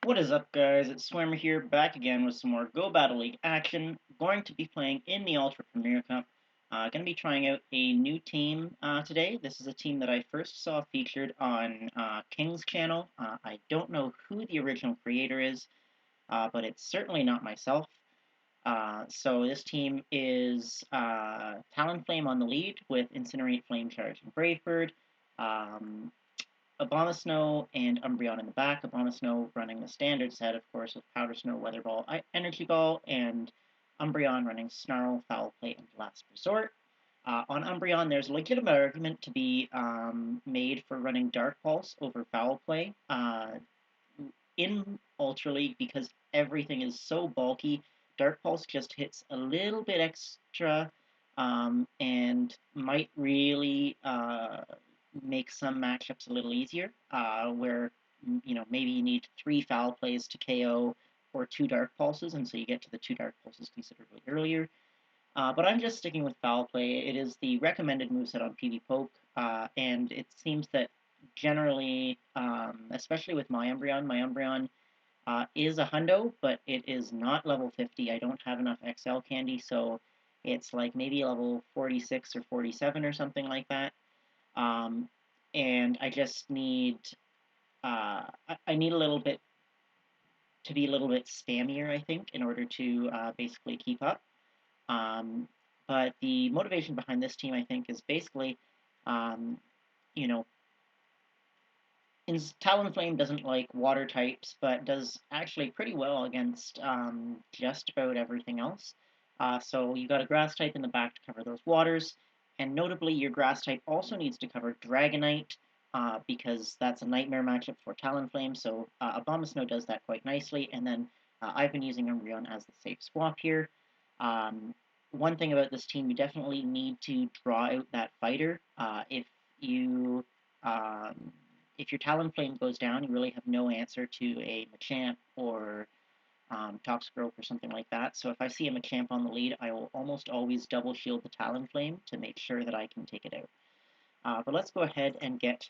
What is up, guys? It's Swimmer here, back again with some more Go Battle League action. Going to be playing in the Ultra Premier Cup. Going to be trying out a new team today. This is a team that I first saw featured on King's channel. I don't know who the original creator is, but it's certainly not myself. So this team is Talonflame on the lead with Incinerate, Flame Charge, and Brave Bird. Abomasnow and Umbreon in the back. Abomasnow running the standard set, of course, with Powder Snow, Weather Ball, Energy Ball, and Umbreon running Snarl, Foul Play, and Last Resort. On Umbreon, there's a legitimate argument to be made for running Dark Pulse over Foul Play in Ultra League because everything is so bulky. Dark Pulse just hits a little bit extra and might really make some matchups a little easier, where maybe you need 3 foul plays to KO or 2 dark pulses, and so you get to the 2 dark pulses considerably earlier. But I'm just sticking with foul play. It is the recommended moveset on PV Poke, and it seems that generally, especially with my Umbreon is a hundo, but it is not level 50. I don't have enough XL candy, so it's like maybe level 46 or 47 or something like that. And I just need I need a little bit to be a little bit spammier, I think, in order to basically keep up. But the motivation behind this team, I think, is basically, you know, Talonflame doesn't like water types, but does actually pretty well against just about everything else. So you got a grass type in the back to cover those waters, and notably your grass type also needs to cover Dragonite, because that's a nightmare matchup for Talonflame, so Abomasnow does that quite nicely, and then I've been using Umbreon as the safe swap here. One thing about this team, you definitely need to draw out that fighter. If your Talonflame goes down, you really have no answer to a Machamp or Toxicroak or something like that. So if I see a Machamp on the lead, I will almost always double shield the Talonflame to make sure that I can take it out. But let's go ahead and get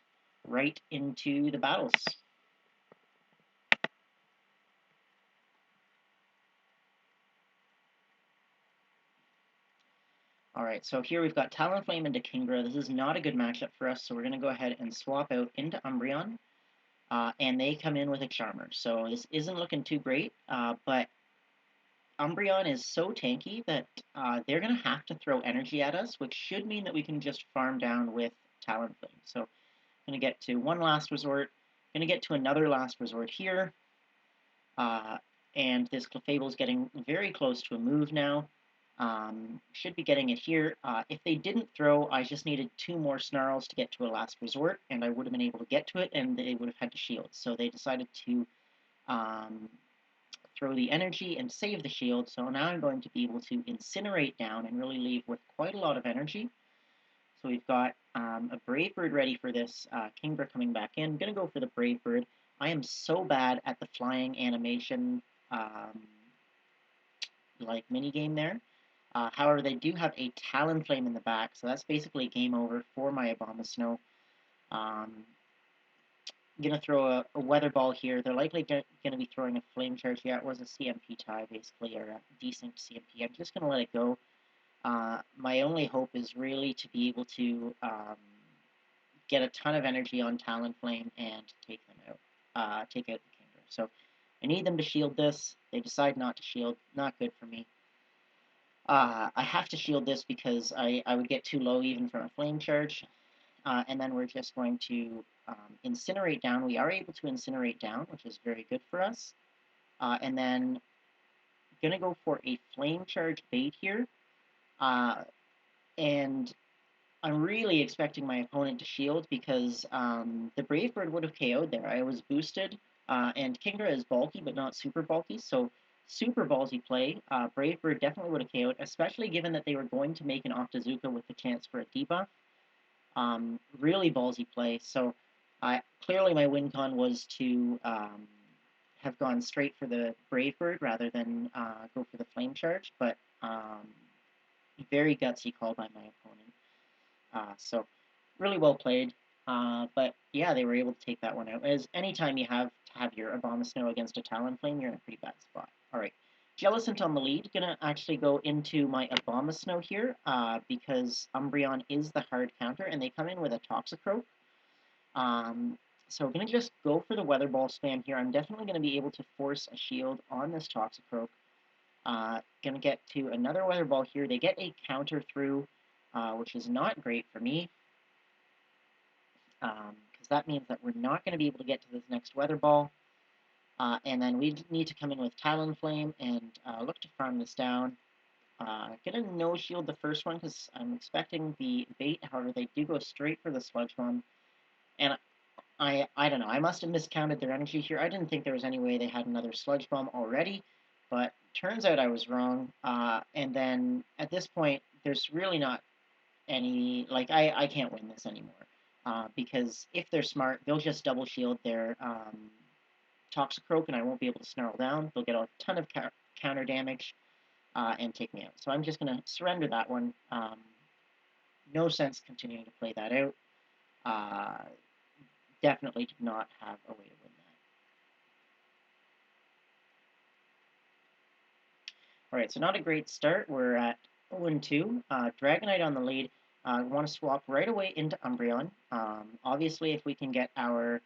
right into the battles. Alright, so here we've got Talonflame into Kingdra. This is not a good matchup for us, so we're going to go ahead and swap out into Umbreon. And they come in with a Charmer. So this isn't looking too great, but Umbreon is so tanky that they're going to have to throw energy at us, which should mean that we can just farm down with Talonflame. So I'm going to get to one last resort, going to get to another last resort here, and this Clefable is getting very close to a move now. Should be getting it here. If they didn't throw, I just needed 2 more Snarls to get to a last resort, and I would have been able to get to it, and they would have had to shield. So they decided to throw the energy and save the shield, so now I'm going to be able to incinerate down and really leave with quite a lot of energy. So we've got a Brave Bird ready for this. Kingdra coming back in. I'm going to go for the Brave Bird. I am so bad at the flying animation minigame there. However, they do have a Talonflame in the back, so that's basically game over for my Abomasnow. I'm going to throw a Weather Ball here. They're likely going to be throwing a Flame Charge. Yeah, it was a CMP tie, basically, or a decent CMP. I'm just going to let it go. My only hope is really to be able to get a ton of energy on Talonflame and take them out, take out the Kingdom. So I need them to shield this. They decide not to shield. Not good for me. I have to shield this because I would get too low even from a Flame Charge. And then we're just going to incinerate down. We are able to incinerate down, which is very good for us. And then going to go for a Flame Charge bait here. And I'm really expecting my opponent to shield because the Brave Bird would have KO'd there. I was boosted, and Kingdra is bulky but not super bulky, so super ballsy play. Brave Bird definitely would have KO'd, especially given that they were going to make an Octazooka with the chance for a debuff. Really ballsy play, so clearly my win con was to have gone straight for the Brave Bird rather than go for the Flame Charge, but very gutsy call by my opponent. So really well played. But yeah, they were able to take that one out. As anytime you have have your Abomasnow against a Talonflame, you're in a pretty bad spot. Alright, Jellicent on the lead. Gonna actually go into my Abomasnow here, because Umbreon is the hard counter, and they come in with a Toxicroak. So I'm going to just go for the Weather Ball spam here. I'm definitely going to be able to force a shield on this Toxicroak. Going to get to another Weather Ball here. They get a counter through, which is not great for me, because that means that we're not going to be able to get to this next Weather Ball. And then we need to come in with Talonflame and look to farm this down. Gonna no shield the first one because I'm expecting the bait. However, they do go straight for the Sludge Bomb. And I don't know. I must have miscounted their energy here. I didn't think there was any way they had another Sludge Bomb already, but turns out I was wrong. And then at this point, there's really not any, like, I can't win this anymore. Because if they're smart, they'll just double shield their Toxicroak and I won't be able to snarl down. They'll get a ton of counter damage and take me out. So I'm just going to surrender that one. No sense continuing to play that out. Definitely did not have a way to win that. Alright, so not a great start. We're at 0-2. Dragonite on the lead. Want to swap right away into Umbreon. Obviously, if we can get our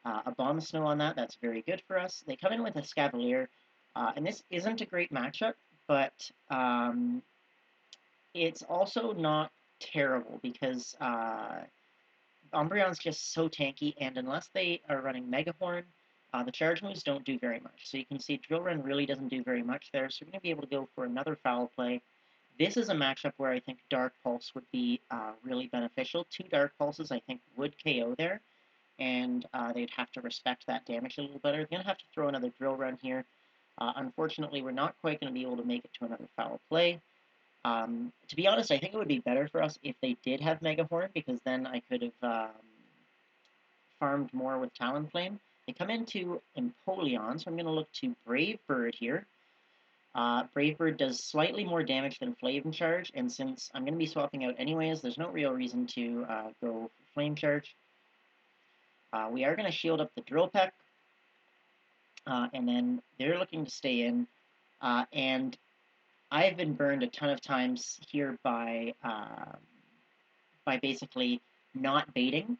Abomasnow on that, that's very good for us. They come in with a Scavalier, and this isn't a great matchup, but it's also not terrible because Umbreon's just so tanky, and unless they are running Mega Horn, the charge moves don't do very much. So you can see Drill Run really doesn't do very much there, so we're going to be able to go for another Foul Play. This is a matchup where I think Dark Pulse would be really beneficial. 2 Dark Pulses, I think, would KO there, and they'd have to respect that damage a little better. They're going to have to throw another Drill Run here. Unfortunately, we're not quite going to be able to make it to another Foul Play. To be honest, I think it would be better for us if they did have Mega Horn, because then I could have farmed more with Talonflame. They come into Empoleon, so I'm going to look to Brave Bird here. Brave Bird does slightly more damage than Flame Charge, and since I'm going to be swapping out anyways, there's no real reason to go for Flame Charge. We are going to shield up the Drill Peck, and then they're looking to stay in, and I've been burned a ton of times here by basically not baiting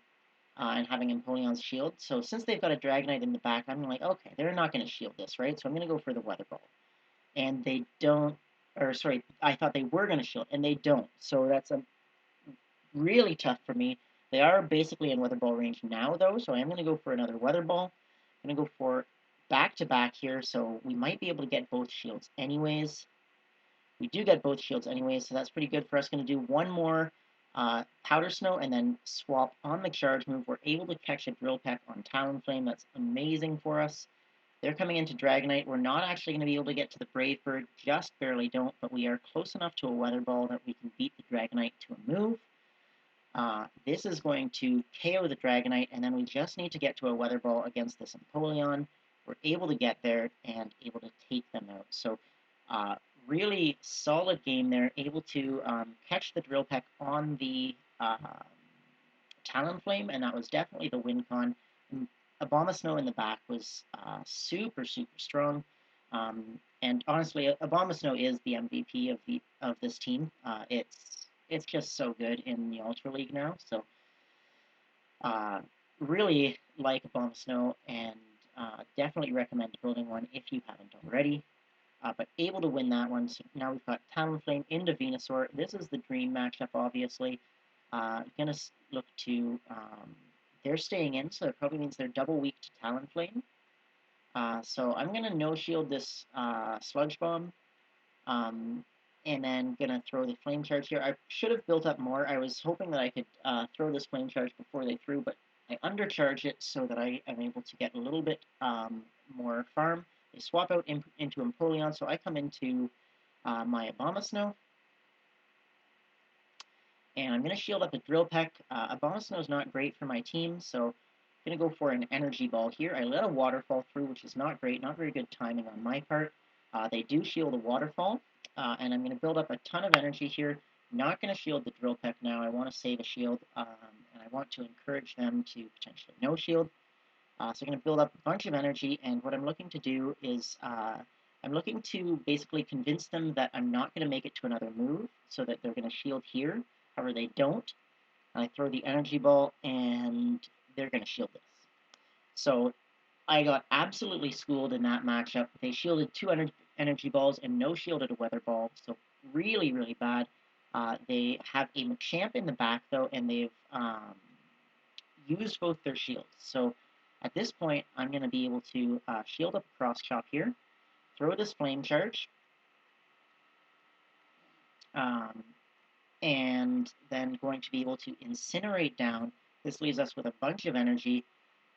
and having Empoleon's shield. So since they've got a Dragonite in the back, I'm like, okay, they're not going to shield this, right? So I'm going to go for the Weather Ball. And they don't, or sorry, I thought they were going to shield, and they don't. So that's really tough for me. They are basically in Weather Ball range now, though, so I am going to go for another Weather Ball. I'm going to go for back-to-back here, so we might be able to get both shields anyways. We do get both shields anyways, so that's pretty good for us. Going to do one more Powder Snow and then swap on the charge move. We're able to catch a Drill Peck on Talonflame. That's amazing for us. They're coming into Dragonite. We're not actually going to be able to get to the Brave Bird, just barely don't, but we are close enough to a Weather Ball that we can beat the Dragonite to a move. This is going to KO the Dragonite, and then we just need to get to a Weather Ball against this Empoleon. We're able to get there and able to take them out. So really solid game there, able to catch the Drill Peck on the Talonflame, and that was definitely the win con. Abomasnow in the back was super, super strong. And honestly, Abomasnow is the MVP of this team. It's just so good in the Ultra League now. So really like Abomasnow, and definitely recommend building one if you haven't already. But able to win that one. So now we've got Talonflame into Venusaur. This is the dream matchup, obviously. Gonna look to they're staying in, so it probably means they're double weak to Talonflame. So I'm gonna no shield this Sludge Bomb, and then gonna throw the Flame Charge here. I should have built up more. I was hoping that I could throw this Flame Charge before they threw, but I undercharge it so that I am able to get a little bit more farm. They swap out into Empoleon, so I come into my Abomasnow. And I'm going to shield up a Drill Peck. Abomasnow is not great for my team, so I'm going to go for an Energy Ball here. I let a Waterfall through, which is not great, not very good timing on my part. They do shield a Waterfall, and I'm going to build up a ton of energy here. Not going to shield the Drill Peck now. I want to save a shield, and I want to encourage them to potentially no shield. So I'm going to build up a bunch of energy, and what I'm looking to do is I'm looking to basically convince them that I'm not going to make it to another move, so that they're going to shield here. However, they don't. I throw the energy ball, and they're going to shield this. So I got absolutely schooled in that matchup. They shielded two energy balls and no shielded a weather ball, so really, really bad. They have a Machamp in the back, though, and they've used both their shields. So at this point, I'm going to be able to shield up a cross chop here, throw this flame charge, um, and then going to be able to incinerate down. This leaves us with a bunch of energy.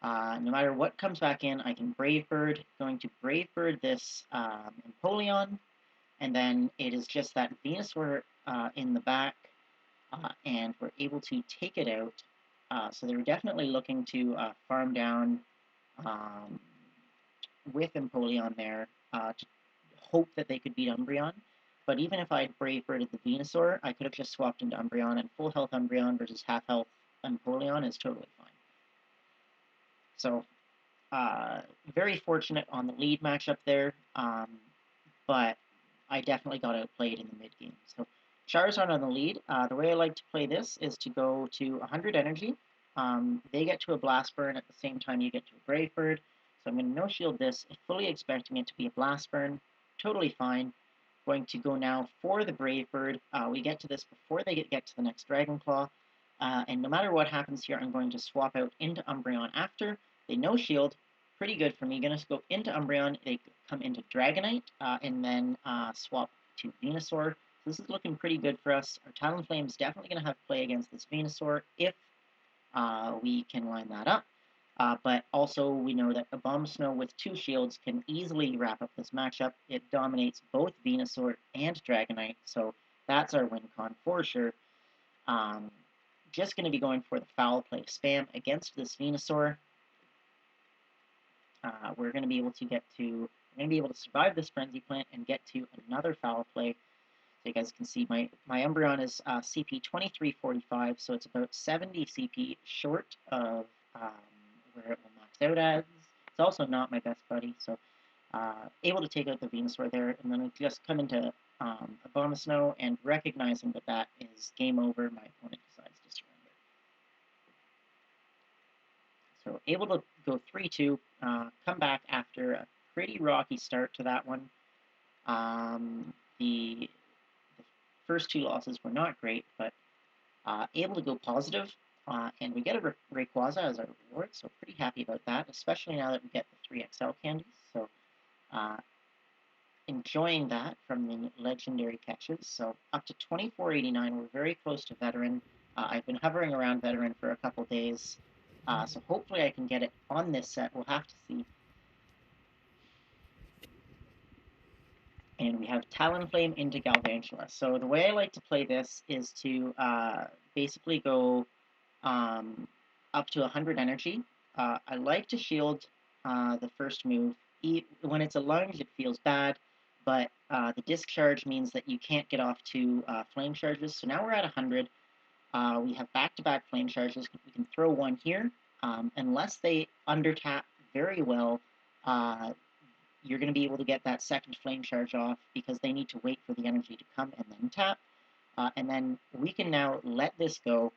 No matter what comes back in, I can Brave Bird. Going to Brave Bird this Empoleon, and then it is just that Venusaur in the back, and we're able to take it out. So they were definitely looking to farm down um, with Empoleon there to hope that they could beat Umbreon. But even if I'd Brave Birded the Venusaur, I could have just swapped into Umbreon, and full health Umbreon versus half health Empoleon is totally fine. So, very fortunate on the lead matchup there, but I definitely got outplayed in the mid game. So, Charizard on the lead. The way I like to play this is to go to 100 energy. They get to a Blast Burn at the same time you get to a Brave Bird. So I'm going to no-shield this, fully expecting it to be a Blast Burn. Totally fine. Going to go now for the Brave Bird. We get to this before they get to the next Dragon Claw. And no matter what happens here, I'm going to swap out into Umbreon after. They no-shield. Pretty good for me. Going to go into Umbreon. They come into Dragonite, and then swap to Venusaur. So this is looking pretty good for us. Our Talonflame is definitely going to have play against this Venusaur if we can line that up. But also, we know that Abomasnow with two shields can easily wrap up this matchup. It dominates both Venusaur and Dragonite, so that's our win con for sure. Just going to be going for the foul play spam against this Venusaur. We're going to be able to survive this Frenzy Plant and get to another foul play. So you guys can see my Umbreon is CP 2345, so it's about 70 CP short of where it will max out as. It's also not my best buddy, so able to take out the Venusaur there, and then I just come into Abomasnow, and recognizing that that is game over, my opponent decides to surrender. So able to go 3-2, come back after a pretty rocky start to that one. The first two losses were not great, but able to go positive, and we get a Rayquaza as our reward, so pretty happy about that, especially now that we get the 3XL candies. So enjoying that from the legendary catches. So up to 2489, we're very close to Veteran. I've been hovering around Veteran for a couple days, so hopefully I can get it on this set. We'll have to see. And we have Talonflame into Galvantula. So the way I like to play this is to basically go up to 100 energy. I like to shield the first move. When it's a lunge, it feels bad, but the discharge means that you can't get off to flame charges. So now we're at 100. We have back-to-back flame charges. We can throw one here. Unless they undertap very well, you're going to be able to get that second flame charge off because they need to wait for the energy to come and then tap. And then we can now let this go.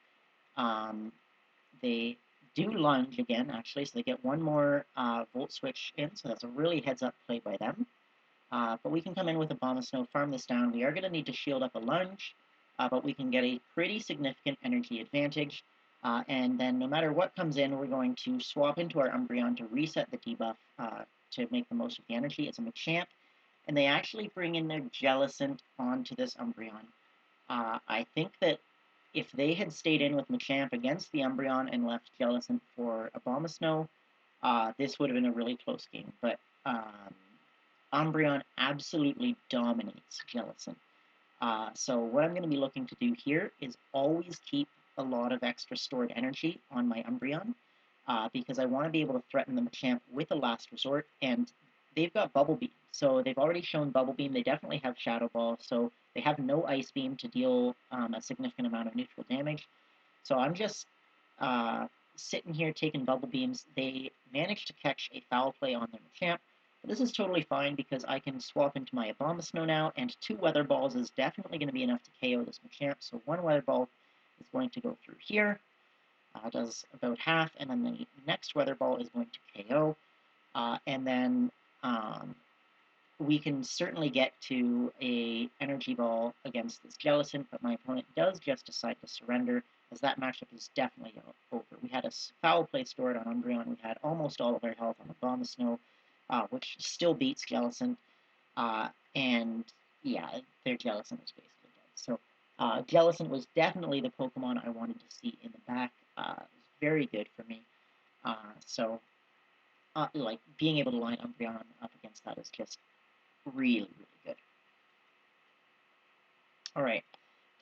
They do lunge again, actually, so they get one more Volt Switch in, so that's a really heads-up play by them. But we can come in with Abomasnow, farm this down. We are going to need to shield up a lunge, but we can get a pretty significant energy advantage. And then no matter what comes in, we're going to swap into our Umbreon to reset the debuff to make the most of the energy. It's a Machamp, and they actually bring in their Jellicent onto this Umbreon. I think that if they had stayed in with Machamp against the Umbreon and left Jellicent for Abomasnow, this would have been a really close game. But Umbreon absolutely dominates Jellicent. So what I'm going to be looking to do here is always keep a lot of extra stored energy on my Umbreon, because I want to be able to threaten the Machamp with a last resort, and they've got Bubble Beam. So they've already shown Bubble Beam. They definitely have Shadow Ball, so they have no Ice Beam to deal a significant amount of neutral damage. So I'm just sitting here taking bubble beams. They managed to catch a foul play on their Machamp. But this is totally fine because I can swap into my Abomasnow now, and 2 Weather Balls is definitely going to be enough to KO this Machamp. So 1 Weather Ball is going to go through here, does about half, and then the next Weather Ball is going to KO. And then we can certainly get to a energy ball against this Jellicent, but my opponent does just decide to surrender, as that matchup is definitely over. We had a foul play stored on Umbreon. We had almost all of our health on Abomasnow, which still beats Jellicent. And yeah, their Jellicent was basically dead. So Jellicent was definitely the Pokemon I wanted to see in the back. It was very good for me. Like being able to line Umbreon up against that is just really, really good. Alright,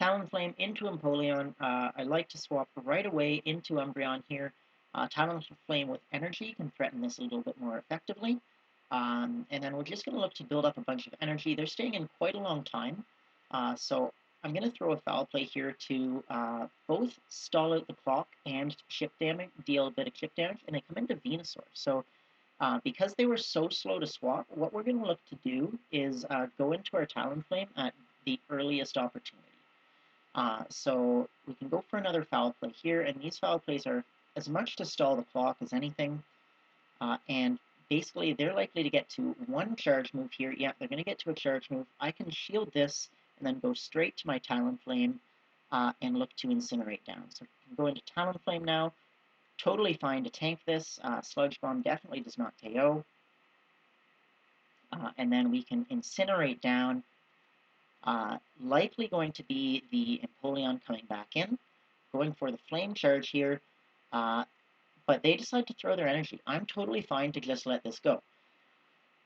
Talonflame into Empoleon. I like to swap right away into Umbreon here. Talonflame with energy can threaten this a little bit more effectively. And then we're just going to look to build up a bunch of energy. They're staying in quite a long time. So I'm going to throw a foul play here to both stall out the clock and chip damage, deal a bit of chip damage, and they come into Venusaur. So because they were so slow to swap, what we're going to look to do is go into our Talonflame at the earliest opportunity. So we can go for another foul play here, and these foul plays are as much to stall the clock as anything. And basically, they're likely to get to one charge move here. Yeah, they're going to get to a charge move. I can shield this and then go straight to my Talonflame and look to incinerate down. So I can go into Talonflame now. Totally fine to tank this. Sludge Bomb definitely does not KO. And then we can incinerate down. Likely going to be the Empoleon coming back in. Going for the Flame Charge here. But they decide to throw their energy. I'm totally fine to just let this go.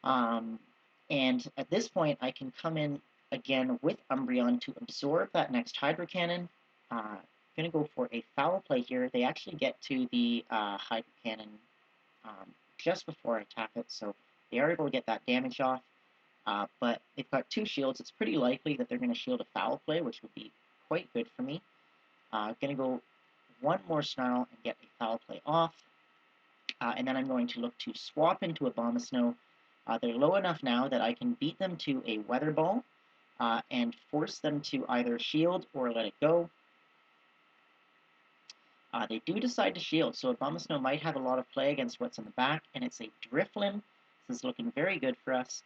And at this point, I can come in again with Umbreon to absorb that next Hydro Cannon. Going to go for a foul play here. They actually get to the Hydro Cannon just before I tap it, so they are able to get that damage off. But they've got 2 shields. It's pretty likely that they're going to shield a foul play, which would be quite good for me. Going to go one more Snarl and get a foul play off. And then I'm going to look to swap into Abomasnow. They're low enough now that I can beat them to a Weather Ball and force them to either shield or let it go. They do decide to shield, so Abomasnow might have a lot of play against what's in the back, and it's a Drifloon. This is looking very good for us.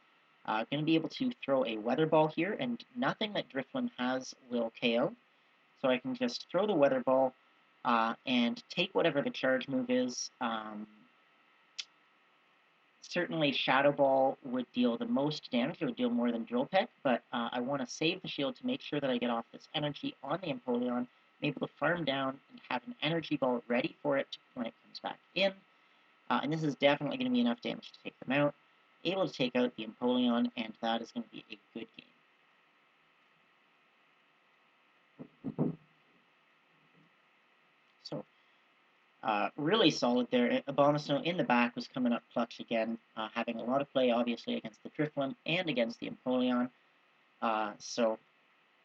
Going to be able to throw a Weather Ball here, and nothing that Drifloon has will KO. So I can just throw the Weather Ball and take whatever the charge move is. Certainly Shadow Ball would deal the most damage. It would deal more than Drill Peck, but I want to save the shield to make sure that I get off this energy on the Empoleon. I'm able to farm down and have an energy ball ready for it when it comes back in. And this is definitely going to be enough damage to take them out. Able to take out the Empoleon, and that is going to be a good game. So, really solid there. Abomasnow in the back was coming up clutch again, having a lot of play, obviously, against the Drifloon and against the Empoleon. So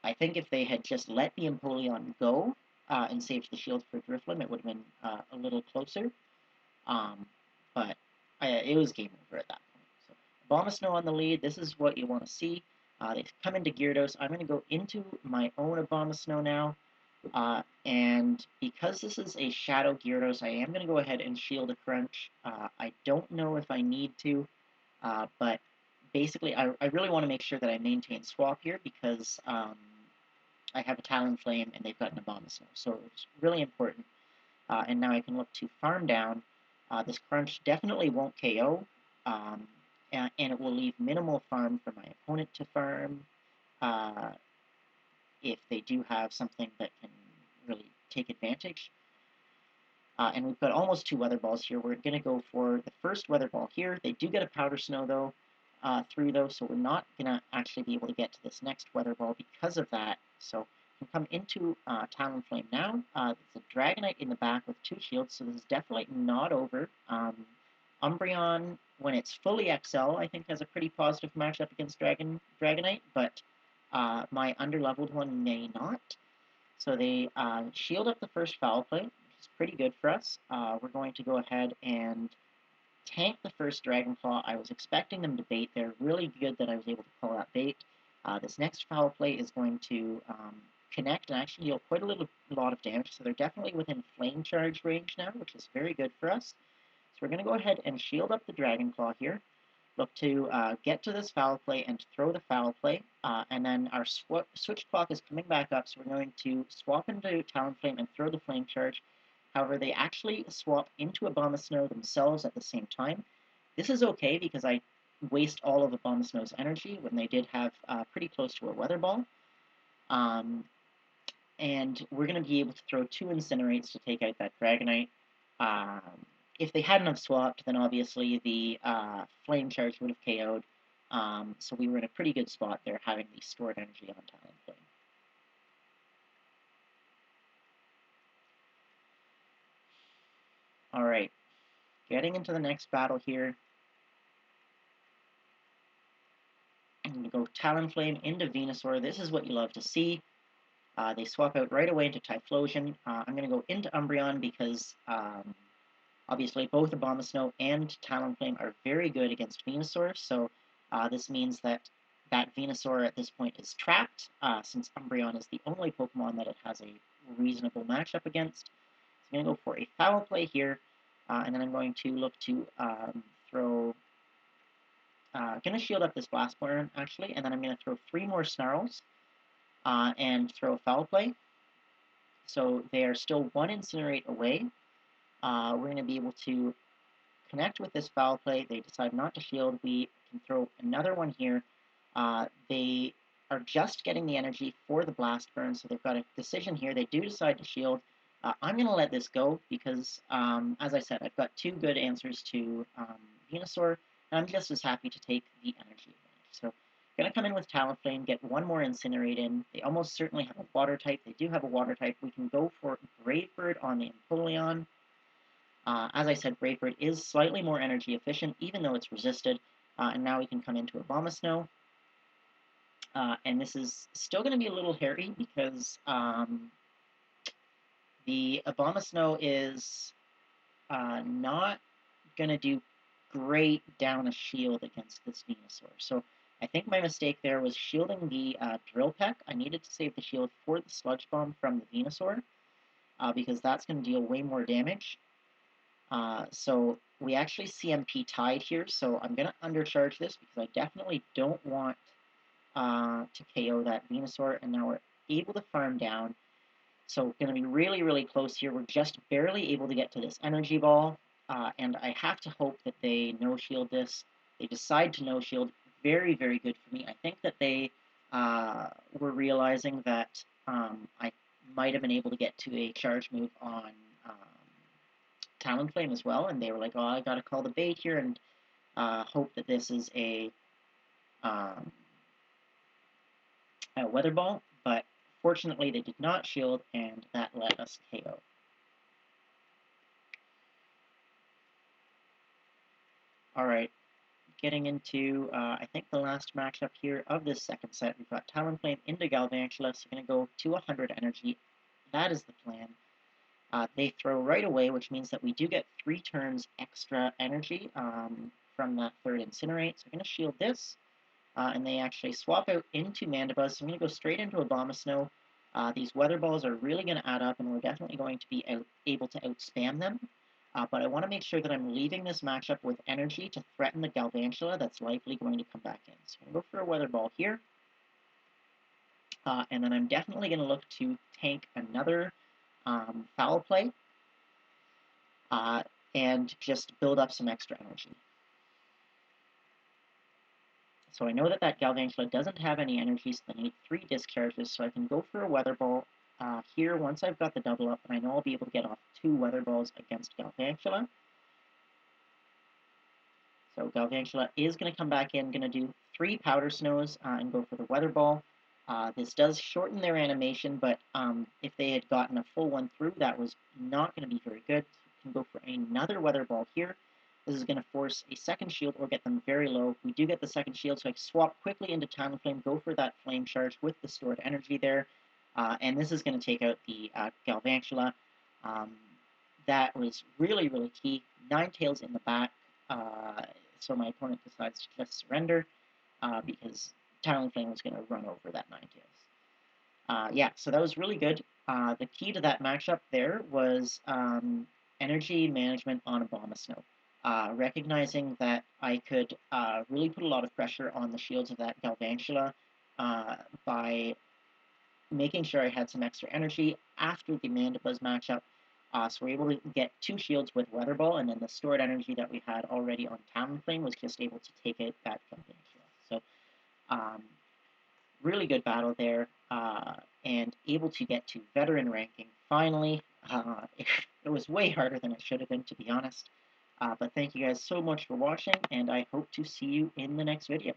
I think if they had just let the Empoleon go and saved the shield for Drifloon, it would have been a little closer. But it was game over at that point. So Abomasnow on the lead. This is what you want to see. They come into Gyarados. I'm going to go into my own Abomasnow now. And because this is a Shadow Gyarados, I am going to go ahead and Shield a Crunch. I don't know if I need to, but basically I really want to make sure that I maintain swap here because I have a Talonflame and they've got an Abomasnow, so it's really important. And now I can look to farm down. This Crunch definitely won't KO, and it will leave minimal farm for my opponent to farm. If they do have something that can really take advantage. And we've got almost 2 Weather Balls here. We're going to go for the first Weather Ball here. They do get a Powder Snow, though, through, so we're not going to actually be able to get to this next Weather Ball because of that. So we can come into Talonflame now. It's a Dragonite in the back with 2 shields, so this is definitely not over. Umbreon, when it's fully XL, I think has a pretty positive matchup against Dragonite, but my underleveled one may not. So they shield up the first foul play. is pretty good for us. We're going to go ahead and tank the first Dragon Claw. I was expecting them to bait there. Really good that I was able to call that bait. This next Foul Play is going to connect and actually deal quite a lot of damage, so they're definitely within Flame Charge range now, which is very good for us. So we're going to go ahead and shield up the Dragon Claw here. Look to get to this Foul Play and throw the Foul Play, and then our switch clock is coming back up, so we're going to swap into Talonflame and throw the Flame Charge. However, they actually swap into Abomasnow themselves at the same time. This is okay because I waste all of Abomasnow's energy when they did have pretty close to a Weather Ball. And we're going to be able to throw 2 Incinerates to take out that Dragonite. If they hadn't have swapped, then obviously the Flame Charge would have KO'd. So we were in a pretty good spot there, having the stored energy on Talonflame. Alright, getting into the next battle here. I'm going to go Talonflame into Venusaur. This is what you love to see. They swap out right away into Typhlosion. I'm going to go into Umbreon because obviously both Abomasnow and Talonflame are very good against Venusaur, so this means that Venusaur at this point is trapped, since Umbreon is the only Pokemon that it has a reasonable matchup against. So I'm going to go for a Foul Play here, and then I'm going to look to throw... going to shield up this Blast Burn, actually, and then I'm going to throw 3 more Snarls, and throw a Foul Play. So they are still 1 Incinerate away. We're going to be able to connect with this Foul Play. They decide not to shield. We can throw another one here. They are just getting the energy for the Blast Burn, so they've got a decision here. They do decide to shield. I'm going to let this go because, as I said, I've got 2 good answers to Venusaur, and I'm just as happy to take the energy advantage. So I'm going to come in with Talonflame, get 1 more Incinerate in. They almost certainly have a Water type. They do have a Water type. We can go for Brave Bird on the Empoleon. As I said, Brave Bird is slightly more energy efficient, even though it's resisted. And now we can come into Abomasnow. And this is still going to be a little hairy because the Abomasnow is not going to do great down a shield against this Venusaur. So I think my mistake there was shielding the Drill Peck. I needed to save the shield for the Sludge Bomb from the Venusaur, because that's going to deal way more damage. So we actually CMP tied here, so I'm going to undercharge this because I definitely don't want to KO that Venusaur, and now we're able to farm down. So going to be really, really close here. We're just barely able to get to this Energy Ball, and I have to hope that they no-shield this. They decide to no-shield. Very, very good for me. I think that they were realizing that I might have been able to get to a charge move on Talonflame as well, and they were like, oh, I gotta call the bait here and hope that this is a Weather Ball, but fortunately they did not shield, and that let us KO. Alright, getting into, I think, the last matchup here of this second set. We've got Talonflame into Galvantula, so we're going to go to 100 energy. That is the plan. They throw right away, which means that we do get 3 turns extra energy from that third Incinerate. So I'm going to shield this, and they actually swap out into Mandibuzz. So I'm going to go straight into Abomasnow. These Weather Balls are really going to add up, and we're definitely going to be able to outspam them. But I want to make sure that I'm leaving this matchup with energy to threaten the Galvantula that's likely going to come back in. So I'm going to go for a Weather Ball here. And then I'm definitely going to look to tank another Foul Play, and just build up some extra energy. So I know that that Galvantula doesn't have any energy, so I need 3 discharges, so I can go for a Weather Ball here once I've got the double up, and I know I'll be able to get off 2 Weather Balls against Galvantula. So Galvantula is going to come back in, going to do 3 Powder Snows and go for the Weather Ball. This does shorten their animation, but if they had gotten a full one through, that was not going to be very good. So we can go for another Weather Ball here. This is going to force a second shield or get them very low. We do get the second shield, so I swap quickly into Talonflame, go for that Flame Charge with the stored energy there. And this is going to take out the Galvantula. that was really, really key. Ninetales in the back, uh, so my opponent decides to just surrender because Talonflame was going to run over that Ninetales. Yeah, so that was really good. The key to that matchup there was energy management on Abomasnow. Recognizing that I could really put a lot of pressure on the shields of that Galvantula by making sure I had some extra energy after the Mandibuzz matchup. So we're able to get 2 shields with Weather Ball, and then the stored energy that we had already on Talonflame was just able to take it back from Galvantula. So um, really good battle there, and able to get to veteran ranking finally. It was way harder than it should have been, to be honest. But thank you guys so much for watching, and I hope to see you in the next video.